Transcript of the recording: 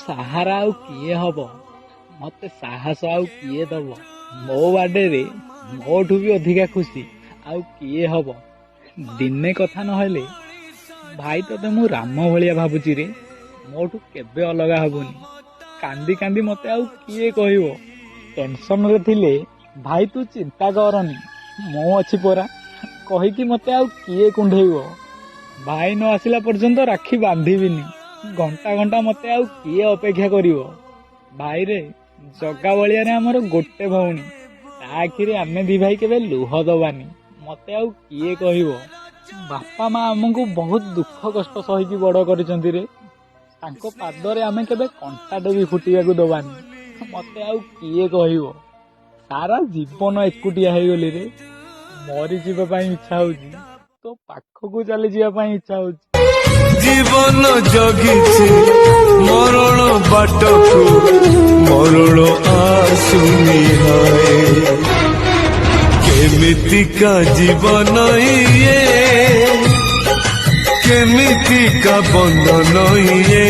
ସାହାରା ଆଉ କିଏ ହବ? ମତେ ସାହସ ଆଉ କିଏ ଦବ? ମୋ ବାଡେରେ ମୋଠୁ ବି ଅଧିକା ଖୁସି ଆଉ କିଏ ହବ? ଦିନେ କଥା ନହେଲେ ଭାଇ ତତେ ମୁଁ ରାମ ଭଳିଆ ଭାବୁଛି ରେ। ମୋଠୁ କେବେ ଅଲଗା ହବୁନି। କାନ୍ଦି କାନ୍ଦି ମତେ ଆଉ କିଏ କହିବ? ଟେନସନରେ ଥିଲେ ଭାଇ ତୁ ଚିନ୍ତା କରନି, ମୁଁ ଅଛି ପରା କହିକି ମତେ ଆଉ କିଏ କୁଣ୍ଢେଇବ? ଭାଇ ନ ଆସିଲା ପର୍ଯ୍ୟନ୍ତ ରାକ୍ଷୀ ବାନ୍ଧିବିନି। ଘଣ୍ଟା ଘଣ୍ଟା ମତେ ଆଉ କିଏ ଅପେକ୍ଷା କରିବ? ଭାଇରେ ଜଗା ବଳିଆରେ ଆମର ଗୋଟେ ଭଉଣୀ, ତା ଆଖିରେ ଆମେ ଦି ଭାଇ କେବେ ଲୁହ ଦବାନି। ମତେ ଆଉ କିଏ କହିବ? ବାପା ମା ଆମକୁ ବହୁତ ଦୁଃଖ କଷ୍ଟ ସହିକି ବଡ କରିଛନ୍ତି ରେ। ତାଙ୍କ ପାଦରେ ଆମେ କେବେ କଣ୍ଟାଟେ ବି ଫୁଟିବାକୁ ଦବାନି। ମତେ ଆଉ କିଏ କହିବ? ସାରା ଜୀବନ ଏକୁଟିଆ ହେଇଗଲି ରେ। ମରିଯିବା ପାଇଁ ଇଚ୍ଛା ହଉଛି, ତୋ ପାଖକୁ ଚାଲିଯିବା ପାଇଁ ଇଚ୍ଛା ହଉଛି। ଜୀବନ ଜଗିଛି ମରଣ ବାଟକୁ, ମରଣ ଆସୁନି ହାଏ। କେମିତିକା ଜୀବନ ଇଏ, କେମିତିକା ବନ୍ଧନ ଇଏ।